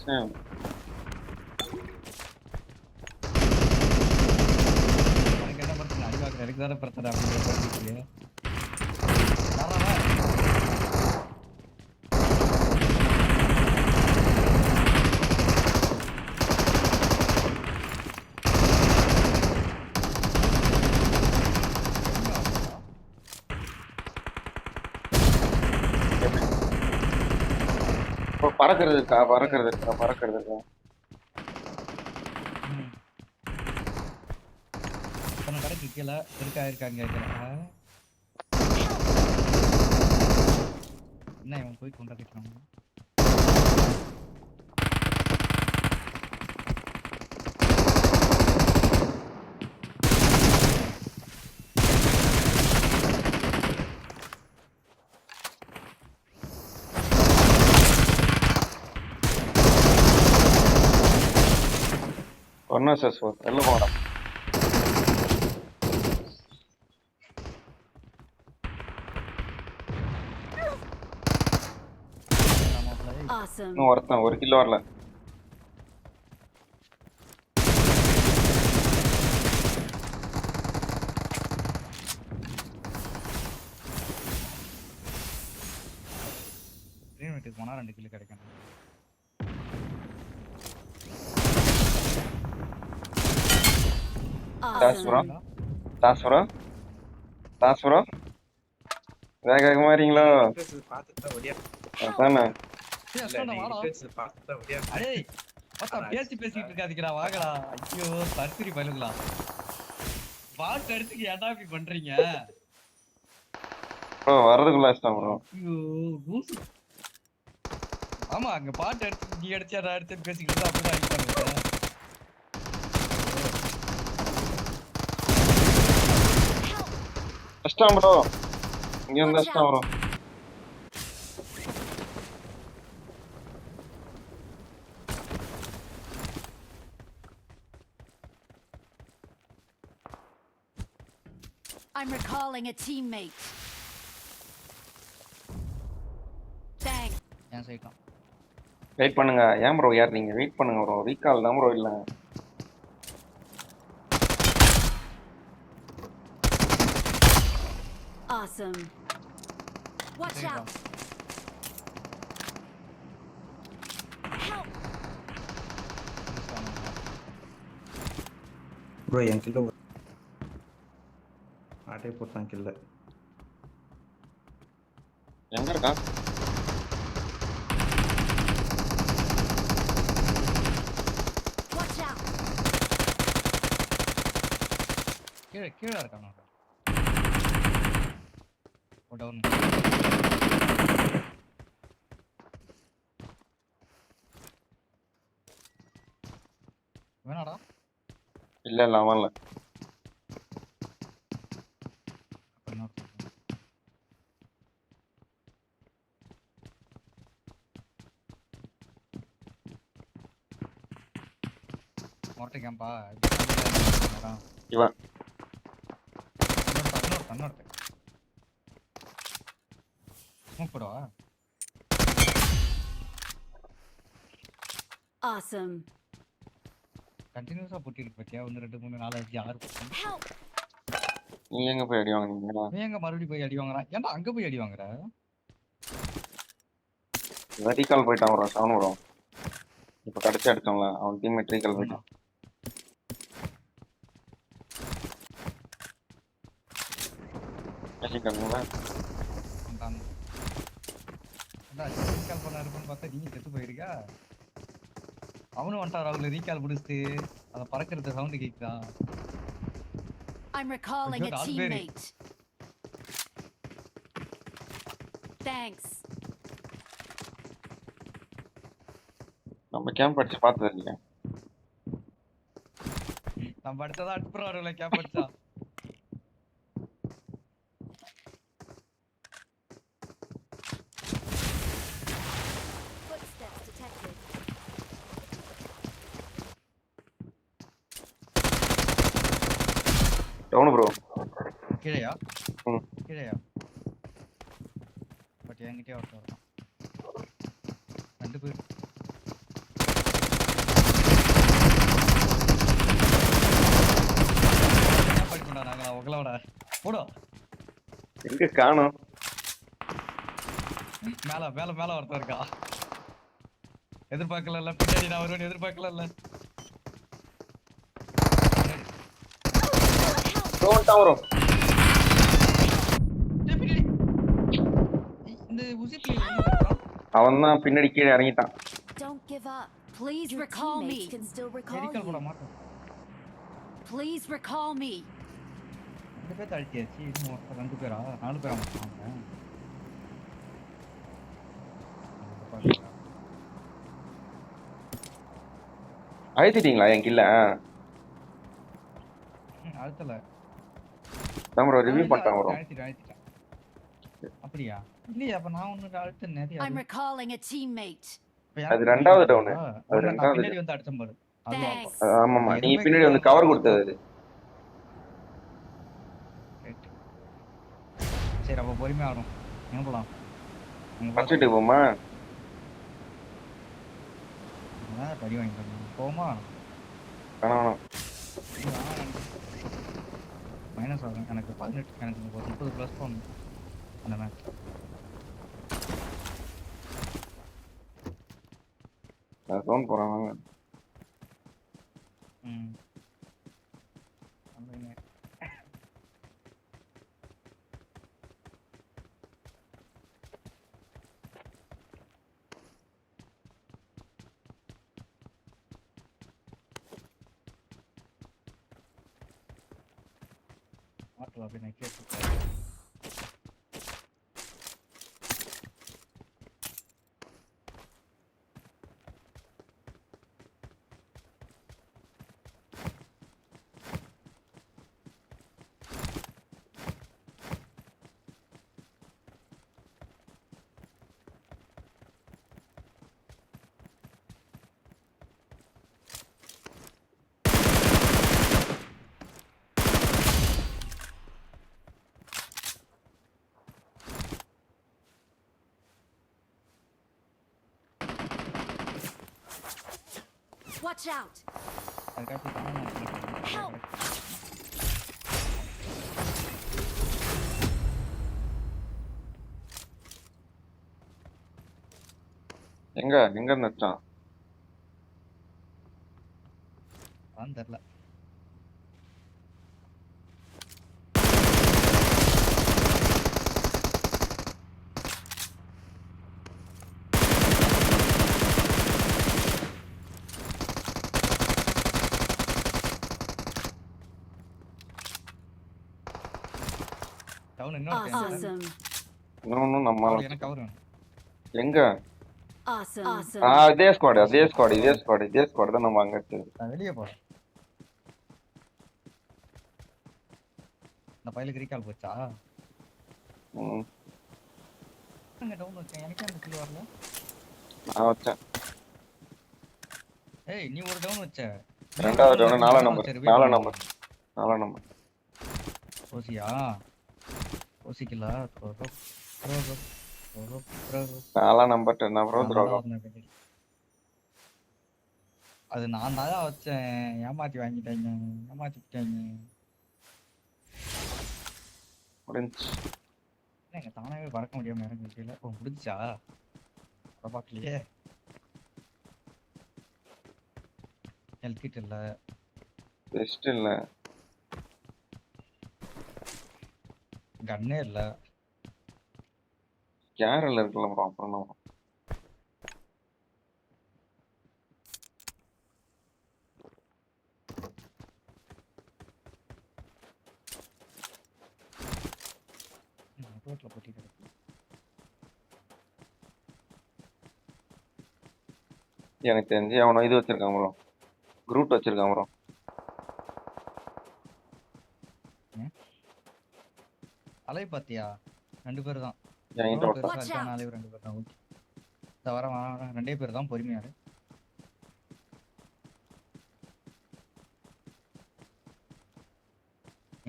பிரச்சனை இல்ல. உனக்கு என்ன பிரச்சனை? அடிவாக்குற எனக்கு தானே பிரச்சனை அப்படிங்கிற மாதிரி. பறக்கிறது இருக்கா? பறக்கிறது இருக்கா? பறக்கிறது இருக்கா? கடைக்கு கீழே இருக்காங்க. என்ன இவன் போய் கொண்டாடிட்டான்? ஒன்னா சார் சார் வெளில போங்கடா. இன்னும் ஒருத்தன் 1 கிலோ வரல. போனா 2 கிலோ கிடைக்கும். வேகமா வரீங்களோ? அதானே பேசிட்டு இருக்காதீங்கடா, வாங்கடா. ஐயோ பர்சரி பயிலுங்களா, பாட்டு எடுத்துக்கு ஏன்டா இப்படி பண்றீங்க? வர்றதுக்குள்ள ப்ரோ. ஐயோ லூசு. ஆமா அங்க பாட்டு எடுத்து நீ அடிச்சா நான் அடிச்சேன்னு பேசிக்கிட்டு அப்படிதான் அடிப்பாங்க. கஷ்டம் ப்ரோ, இங்க வந்து கஷ்டம் bro. I'm recalling a teammate. Thanks. ஏன் சைட்லாம் வெயிட் பண்ணுங்க. ஏன் ப்ரோ ஏறீங்க? வெயிட் பண்ணுங்க ப்ரோ. ரீகால் தான் ப்ரோ. இல்ல Awesome. Watch out. Help. Bro, yang kill ஆட்டே போட்டான் கில்ல. எங்க இருக்கா? Watch out. கீழ இருக்கானே. ஓ டவுன். வேணாடா. இல்ல அவன் இல்ல. மொட்டை கேம்பா இவன் மூப்படவா? Awesome. கண்டினியூஸா போட்டிருக்கு பத்தியா? 1 2 3 4 5 6. நீ எங்க போய் அடி வாங்குனீங்க? நீ எங்க மறுபடியும் போய் அடி வாங்குறான்? ஏன்டா அங்க போய் அடி வாங்குற? ரீகால் போயிட்டான் ப்ரோ. Sound bro. இப்ப கடைசி அடிச்சோம்ல, அவன் டீம்மேட் ரீகால் போயிட்டான். ரீகால் பண்ண பார்த்தா நீங்க செத்து போயிருக்கா. அவனும் வந்துட்டார். அவங்கள ரீகால் முடிச்சுட்டு அதை பறக்கிறது சவுண்ட் கேக்குதா? I'm recalling a teammate. Thanks. நம்ம கேம்ப் அடிச்சு பார்த்தது இல்லையா? நம்ம அடுத்ததான் அனுப்புறாருல கேம்ப் அடிச்சா. Down bro. கீழயா? கீழயா? பட் என்கிட்டயே ஒருத்தர் வரான். 2 பேர். உங்களோட போடும். எங்க காணோம்? மேல மேல மேல ஒருத்தன் இருக்கா. எதிர்பார்க்கல, பின்னாடி நான் வருவேன் எதிர்பார்க்கல. வரும். இந்த உசிப்ல என்ன பண்றான்? அவன் தான் பின்னாடி கீழே இறங்கிட்டான். Don't give up. Please recall me. Can still recall எரிக்கல் போட you. மாட்டோம். Please recall me. ரெண்டு பேர் அழிச்சியாச்சு. இன்னும் ஒருத்தர் 2 பேரா 4 பேரா மாட்டாங்க. அழுத்திட்டீங்களா என் கில்ல? அழுத்தல. தான் ப்ரோ ரிவ்யூ பண்ணிட்டான் ப்ரோ. அழுத்திட்டேன். அப்படியா? இல்லையா, அப்ப நான் ஒன்னு அழுத்தம் நிறைய. I'm recalling a teammate. அது ரெண்டாவது டவுன். அது நான் ரெண்டாவது. பின்னாடி வந்து அடிச்சேன் பாரு. Thanks. ஆமாமா, நீ பின்னாடி வந்து கவர் கொடுத்தது. சரி, அப்ப பொறுமையா ஆடும். எங்க போலாம்? ஃபர்ஸ்ட் போமா? படி வாங்கிட்டு போமா? வேணாம். மைனஸ் ஆகும். எனக்கு 18, எனக்கு 30 ப்ளஸ் போகணும் அந்த மேட்ச். நான் ஜோன் போறேன் வாங்க. மாட்டலாம் அப்படி நான் கேட்டு. Watch out. Help. எங்க இருந்து வச்சான்? தெரியல. Awesome. இன்னும் நம்ம எனக்கு கவர் வேணும். எங்க? Awesome. இதே ஸ்குவாட் தான் நம்ம அங்க இருக்கு. நான் வெளியே போறேன். இந்த பையலுக்கு ரீகால் போச்சா? அங்க டவுன் வச்சேன். எனக்கே அந்த கில் வரல. நான் வச்சேன். ஏய், நீ ஒரு டவுன் வச்ச. ரெண்டாவது டவுன் 4 நம்பர். ஓசியா? ஓசிக்கல. நாலாம் நம்பர் 10 ப்ரோ துரோகம். அது நான் தான் வச்சேன். ஏமாத்தி வாங்கிட்டாங்க. முடிஞ்சு. எங்க தானாவே பறக்க முடியாம இறங்க முடியல. ஓ, முடிஞ்சா? பார்க்கலையே. ஹெல்த் இல்ல. பெஸ்ட் இல்ல. கண்ணே இல்ல. கேரல்ல இருக்குல்ல ப்ரோ, அப்புறம் நான் ரோட்ல போட்டி கிடக்கு. எனக்கு தெரிஞ்சு அவனை இது வச்சிருக்கான் ப்ரோ, குரூட் வச்சிருக்கான் ப்ரோ. அலை பாத்தியா? 2 பேர் தான். என்கிட்ட அலை 2 பேர் தான். ஓகே, இந்த வர 2 பேர் தான். பொறுமையாரு.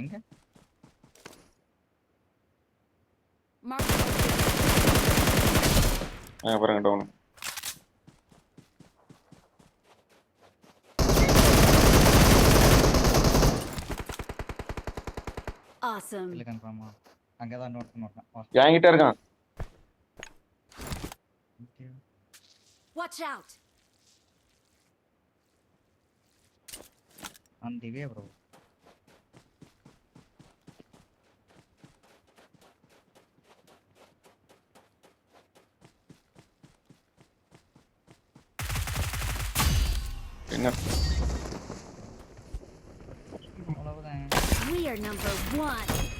எங்க பாருங்க டவுன். Awesome. இல்ல கன்ஃபார்மா அங்கதான் நோட் பண்ணுவாங்க வா என்கிட்ட இருக்கான். Watch out. on the way bro என்ன அவ்வளவுதான் We are number 1.